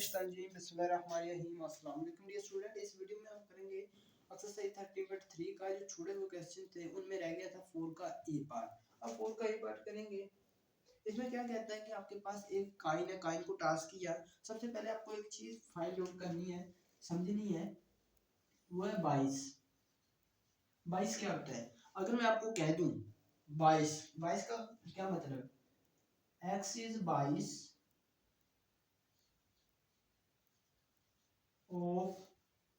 मिनशैतानिर्रजीम बिस्मिल्लाहिर्रहमानिर्रहीम अस्सलाम वालेकुम डियर स्टूडेंट। इस वीडियो में हम करेंगे एक्सरसाइज 30 का जो छूटे हुए क्वेश्चन थे उनमें रह गया था 4 का ए पार्ट। अब 4 का ए पार्ट करेंगे। इसमें क्या कहता है कि आपके पास एक कॉइन है, कॉइन को टास्क किया। सबसे पहले आपको एक चीज फाइंड आउट करनी है, समझनी है, वो है 22। 22 क्या होता है? अगर मैं आपको कह दूं 22, 22 का क्या मतलब है? x is 22 of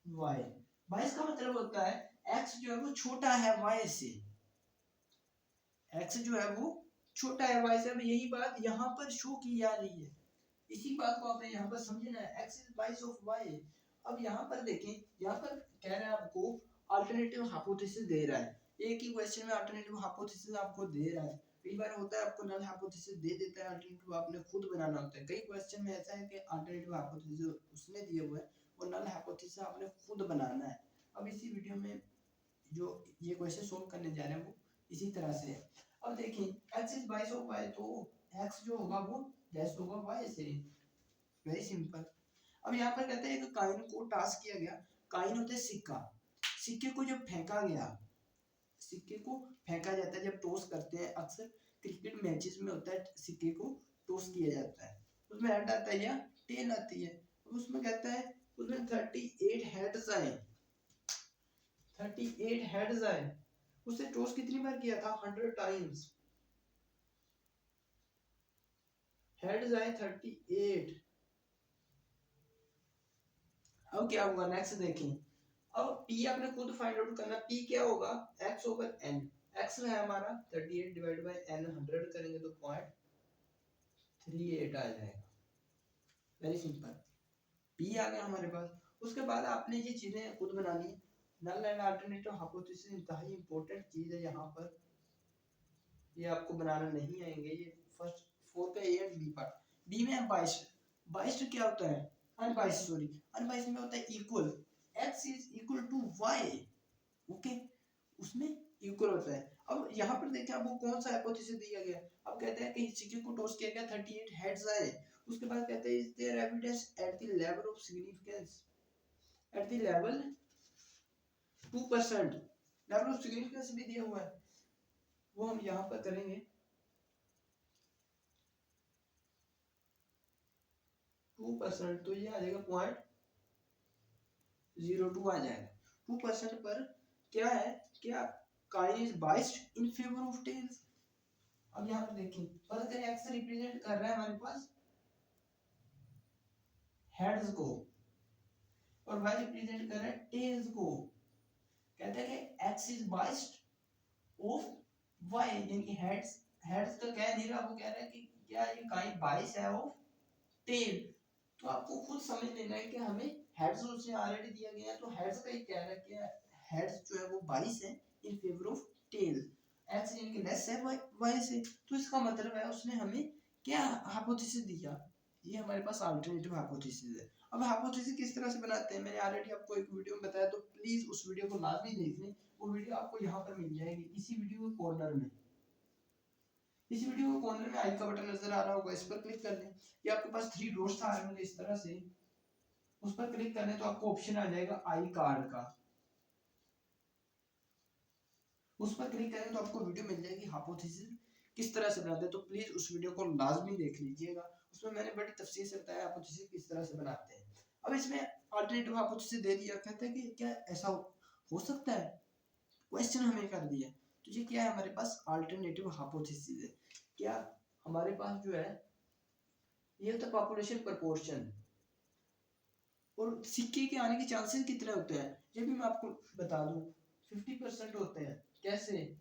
y। 22 का मतलब होता है x जो है वो छोटा है y से। x जो है वो छोटा है y से। अब यही बात यहाँ पर शो की जा रही है, इसी बात को आपने यहाँ पर समझना है। x is 22 of y। अब यहाँ पर देखें, यहाँ पर कह रहा है आपको अल्टरनेटिव हाइपोथेसिस दे रहा है। एक ही क्वेश्चन में अल्टरनेटिव हाइपोथेसिस आपको दे रहा है। कई बार होता है आपको नल हाइपोथेसिस दे देता है, अल्टरनेटिव आपने खुद बनाना होता है। कई क्वेश्चन में ऐसा है कि अल्टरनेटिव हाइपोथेसिस उसने दिए हुए हैं और नल हाइपोथेसिस आपने खुद बनाना है। अब इसी वीडियो में जो ये क्वेश्चन सोल्व करने जा रहे हैं वो इसी तरह से है। अब देखिए x इज 22 ऑफ y, तो x जो होगा वो लेस होगा y से। Very simple. अब यहाँ पर कहते हैं कि कॉइन को टास्क किया गया। कॉइन होता है सिक्का। सिक्के को जब फेंका गया, सिक्के को फेंका जाता है, जब टॉस करते हैं अक्सर क्रिकेट मैचेस में होता है, सिक्के को टॉस किया जाता है, उसमें हेड आता है या टेल आती है। उसमें कहता है उसमें 38 हेड्स आए, 38 हेड्स आए। उसे टॉस कितनी बार किया था? 100 टाइम्स। हेड्स आए 38। अब क्या होगा नेक्स्ट देखें। अब p आपने खुद फाइंड आउट करना। p क्या होगा? x over n। x है हमारा 38 डिवाइड बाय n, 100 करेंगे तो 0.38 आ जाएगा। Very simple. p आ गया हमारे पास। उसके बाद आपने ये चीजें खुद बनानी है। नल एंड अल्टरनेटिव हाइपोथेसिस इंतहाई इंपॉर्टेंट चीज है यहाँ पर, ये आपको बनाना नहीं आएंगे। ये फर्स्ट 4 का A and B part. B में है 22। 22 क्या होता है? अनबाइस्ड, सॉरी, अनबाइस्ड में होता है equal. x is equal to y। Okay, उसमें इक्वल होता है। अब यहाँ पर देखें आपको कौन सा हाइपोथेसिस दिया गया। अब कहते हैं कि सिक्के को टॉस किया गया, 38 हेड्स आए। उसके बाद कहते हैं is there evidence at the level of significance, at the level 2%। Level of significance भी दिया हुआ है, वो हम यहाँ पर करेंगे। 2%, तो ये आ जाएगा 0.02 आ जाएगा। 2% पर क्या है, क्या coin is biased in favour of tails. अब यहाँ पर देखिए, फर्स्ट करें एक्स रिप्रेजेंट कर रहा है हमारे पास हेड्स को और वाई रिप्रेजेंट कर रहा है टेल्स को। कहते हैं कि X is biased of Y, यानी कि हेड्स, हेड्स का कह नहीं रहा, वो कह रहा है कि क्या ये कॉइन बाइस है ऑफ टेल। तो आपको खुद समझ लेना है कि हमें हेड्स उसने ऑलरेडी दिया गया है, तो हेड्स का ही कह रहा है कि हेड्स जो है वो 22 है in favour of tail. X यानी कि लेस है वाई से, तो इसका मतलब है उसने हमें क्या हाइपोथेसिस दिया। ये हमारे पास अल्टरनेटिव हाइपोथेसिस है। अब हाइपोथेसिस किस तरह से बनाते हैं मैंने ऑलरेडी आपको एक वीडियो में बताया, तो प्लीज उस वीडियो को लाजमी देख लें। वो वीडियो आपको यहाँ पर मिल जाएगी, इसी वीडियो के कॉर्नर में। इस वीडियो के कॉर्नर में आई का बटन नजर आ रहा होगा, इस पर क्लिक कर लें। ये आपके पास 3 डॉट्स आ रहे होंगे इस तरह से, उस पर क्लिक करने तो आपको ऑप्शन आ जाएगा आई कार्ड का। उस पर क्लिक करेंगे तो आपको वीडियो मिल जाएगी हाइपोथेसिस किस तरह से बनाते हैं। तो प्लीज उस वीडियो को लाजमी देख लीजिएगा, उसमें मैंने बड़ी तफसील से बताया हाइपोथेसिस किस तरह से बनाते हैं। अब इसमें अल्टरनेटिव हाइपोथेसिस दे दिया, कहते हैं कि क्या ऐसा हो सकता है, क्वेश्चन हमें कर दिया। तो ये क्या है, हमारे पास अल्टरनेटिव हाइपोथेसिस है। क्या हमारे पास जो है ये होता है पॉपुलेशन प्रपोर्शन, और सिक्के के आने के चांसेस कितने होते हैं ये भी मैं आपको बता दूं। 50% होते हैं। कैसे?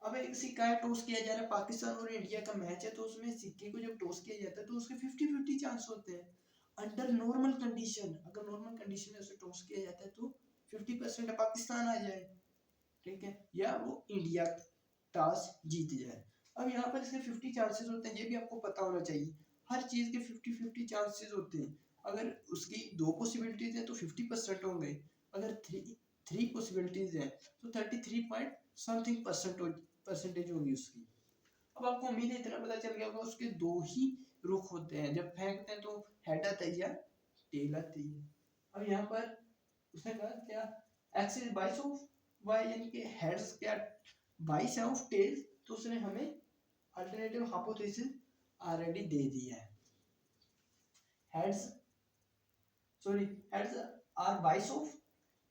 अब एक सिक्का है, टॉस किया जा रहा है, पाकिस्तान और इंडिया का मैच है, तो उसमें सिक्के को जब टॉस किया जाता है तो उसके 50-50 चांस होते हैं। अंडर नॉर्मल कंडीशन, अगर नॉर्मल कंडीशन में उसे टॉस किया जाता है तो 50% पाकिस्तान आ जाए, ठीक है, या वो इंडिया टॉस जीत जाए। अब यहाँ पर इसके 50 चांसेस होते हैं, ये भी आपको पता होना चाहिए। हर चीज के 50-50 चांसेस होते हैं। अगर उसकी 2 पॉसिबिलिटीज है तो 50% होंगे, अगर थ्री पॉसिबिलिटीज है तो 33 पॉइंट समथिंग परसेंटेज होगी उसकी। अब आपको उम्मीद है इतना पता चल गया होगा उसके दो ही रुख होते हैं, जब फेंकते हैं तो हेड आता है या टेल आती है। अब यहाँ पर उसने कहा क्या एक्स इज बाइस ऑफ वाई, यानी कि हेड्स क्या बाइस है ऑफ टेल, तो उसने हमें अल्टरनेटिव हाइपोथेसिस ऑलरेडी दे दिया है। हेड्स सॉरी हेड्स आर बाइस ऑफ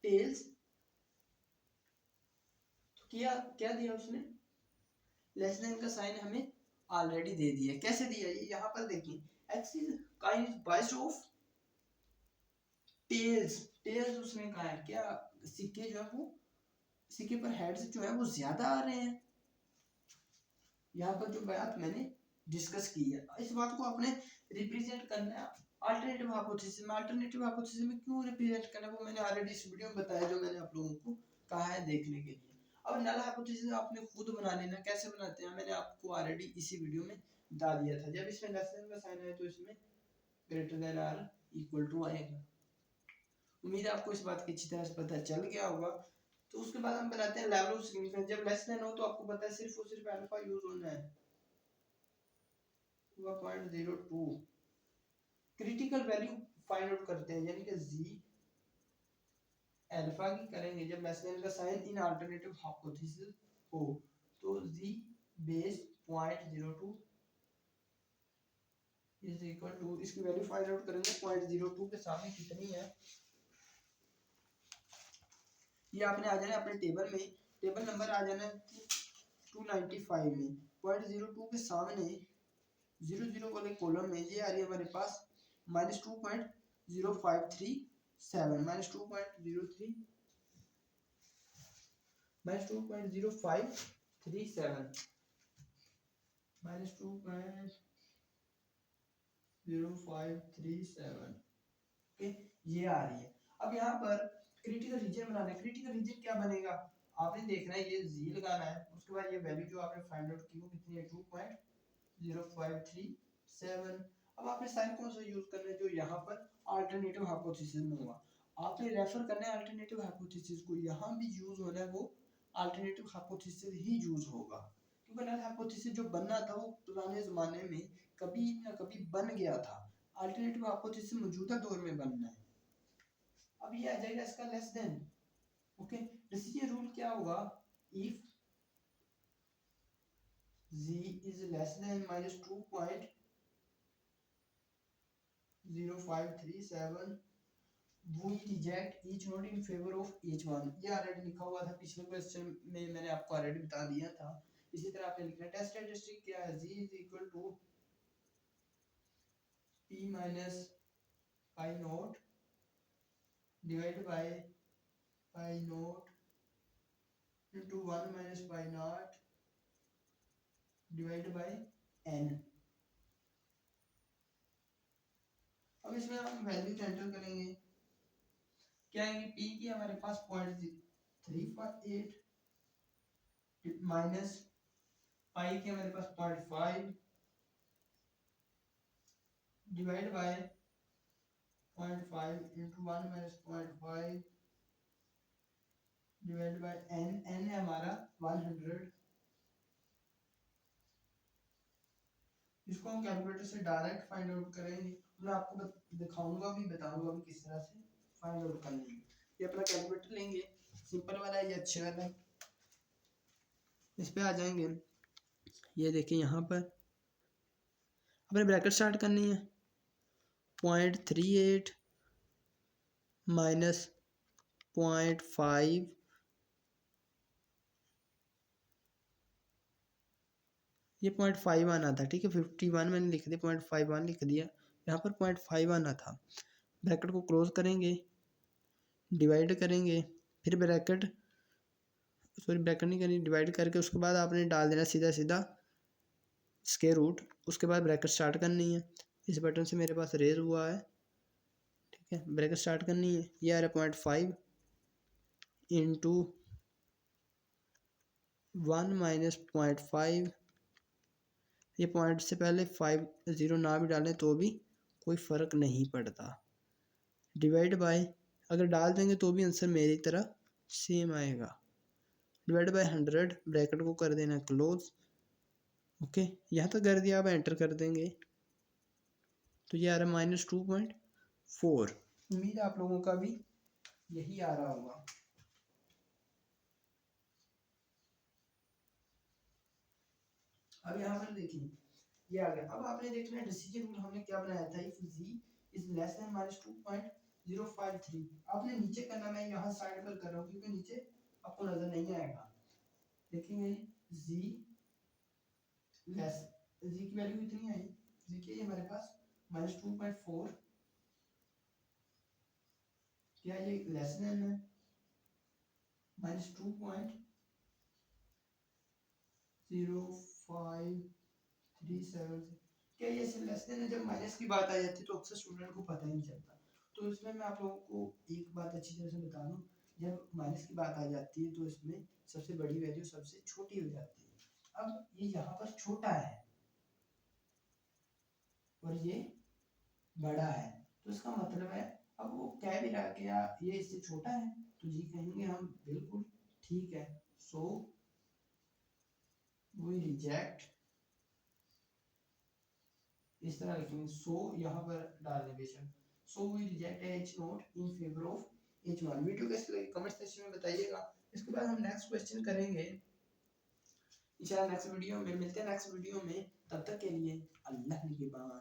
टेल्स, तो किया क्या दिया उसने, लेस देन का साइन हमें ऑलरेडी दे दिया है। कैसे दिया ये यहाँ पर देखिए एक्स इज काइंड बाइस ऑफ टेल्स, टेल्स उसने कहा है क्या सिक्के जो है वो सिक्के पर हेड्स जो है वो ज्यादा आ रहे हैं। यहाँ पर जो बात मैंने डिस्कस की है इस बात को आपने रिप्रेजेंट करना है अल्टरनेटिव हाइपोथेसिस में। अल्टरनेटिव हाइपोथेसिस में क्यों रिप्रेजेंट करना है वो मैंने ऑलरेडी इस वीडियो में बताया, जो मैंने आप लोगों को कहा है देखने के लिए। अब नल हाइपोथेसिस आपने खुद बना लेना, कैसे बनाते हैं मैंने आपको ऑलरेडी इसी वीडियो में बता दिया था। जब इसमें लेस देन का साइन है तो इसमें greater than or equal to आएगा। उम्मीद है आपको इस बात की अच्छी तरह से पता चल गया होगा। तो उसके बाद हम बनाते हैं लेवल ऑफ सिग्निफिकेंस। जब लेस देन हो तो आपको पता है सिर्फ और सिर्फ अल्फा यूज होना है 0.02। क्रिटिकल वैल्यू फाइंड आउट करते हैं, यानी कि जी अल्फा की करेंगे जब लेस देन का साइन इन अल्टरनेटिव हाइपोथेसिस हो, तो जी बेस 0.02 इज इक्वल टू, इसकी वैल्यू फाइंड आउट करेंगे 0.02 के सामने कितनी है। ये आपने आ जाना अपने टेबल में, टेबल नंबर आ जाना 295 में 0.02 के सामने 00 वाले कॉलम में ये आ रही है हमारे पास -2.0537 -2.0537 -2.0537 ओके ये आ रही है। अब यहाँ पर क्रिटिकल रीजन बनाना है। क्रिटिकल रीजन क्या बनेगा आपने देखना है, ये जी लगाना है, उसके बाद ये वैल्यू जो आपने फाइंड आउट की वो कितनी है 2.0537। अब आपने साइन कौन सा यूज करना है जो यहाँ पर अल्टरनेटिव हाइपोथेसिस में हुआ, आपने रेफर करना है अल्टरनेटिव हाइपोथेसिस को। यहाँ भी यूज होना है वो अल्टरनेटिव हाइपोथेसिस ही यूज होगा, क्योंकि नल हाइपोथेसिस जो बनना था वो पुराने जमाने में कभी ना कभी बन गया था, अल्टरनेटिव हाइपोथेसिस मौजूदा दौर में बनना है। अब ये आ जाएगा इसका less than, okay decision rule क्या होगा, if z is less than -2.0537 we reject each node in favor of each one। ये ऑलरेडी लिखा हुआ था पिछले क्वेश्चन में, मैंने आपको ऑलरेडी बता दिया था। इसी तरह आपने लिखना है टेस्ट स्टैटिस्टिक क्या है, z is equal to p minus pi naught divided by pi naught into 1 minus pi naught divided by n। अब इसमें हम वैल्यू एंटर करेंगे, क्या है p की हमारे पास 0.358 माइनस पाई की हमारे पास 0.5 divide by 0.5 into 1 minus 0.5 divide by n, n है हमारा 100। इसको हम कैलकुलेटर से डायरेक्ट फाइंड आउट करेंगे, मैं आपको दिखाऊंगा भी बताऊंगा भी किस तरह से फाइंड आउट करनी है। ये अपना कैलकुलेटर लेंगे, सिंपल वाला है ये अच्छे वाला है, इस पे आ जाएंगे। ये देखिए यहाँ पर अपने ब्रैकेट स्टार्ट करनी है 0.38 माइनस 0.5 ये 0.5 आना था, ठीक है 51 मैंने लिख दिया 0.51 लिख दिया, यहाँ पर 0.5 आना था। ब्रैकेट को क्लोज करेंगे, डिवाइड करेंगे, फिर ब्रैकेट नहीं करनी, डिवाइड करके उसके बाद आपने डाल देना सीधा सीधा स्क्वायर रूट, उसके बाद ब्रैकेट स्टार्ट करनी है। इस बटन से मेरे पास रेज हुआ है, ठीक है ब्रैकेट स्टार्ट करनी है। ये आ रहा है 0.5 इंटू 1 माइनस 0.5, ये पॉइंट से पहले 50 ना भी डालें तो भी कोई फ़र्क नहीं पड़ता, डिवाइड बाय अगर डाल देंगे तो भी आंसर मेरी तरह सेम आएगा, डिवाइड बाय 100 ब्रैकेट को कर देना क्लोज, ओके, यहाँ तक कर दिया, अब एंटर कर देंगे तो ये आ रहा है -2.4। उम्मीद है आप लोगों का भी यही आ रहा होगा। अब यहाँ पर देखिए ये आ गया। अब आपने देखना है डिसीजन रूल हमने क्या बनाया था, if z is less than -2.053। आपने नीचे करना, मैं यहाँ साइड पर कर रहा हूँ क्योंकि नीचे आपको नजर नहीं आएगा। देखेंगे z लेस, z की वैल्यू कितनी आई, z की हमारे पास -2.4, क्या ये लेस देन है -2.0537। क्या ये इससे लेस देन है? जब माइनस की बात आ जाती है तो अक्सर स्टूडेंट को पता ही नहीं चलता। तो इसमें मैं आप लोगों को एक बात अच्छी तरह से बता दूं, जब माइनस की बात आ जाती है तो इसमें सबसे बड़ी वैल्यू सबसे छोटी हो जाती है। अब ये यहाँ पर छोटा है और ये बड़ा है, तो इसका मतलब है अब वो कह भी रहा कि यार ये इससे छोटा है, तो जी कहेंगे हम बिल्कुल ठीक है। सो वी रिजेक्ट, इस तरह लिखेंगे, सो यहाँ पर डालने बेशक, so we reject H naught in favour of H one. Video कैसे लगी कमेंट सेक्शन में बताइएगा। इसके बाद हम नेक्स्ट क्वेश्चन करेंगे इंशाल्लाह नेक्स्ट वीडियो में। मिलते हैं नेक्स्ट वीडियो में, तब तक के लिए अल्लाह निगहबान।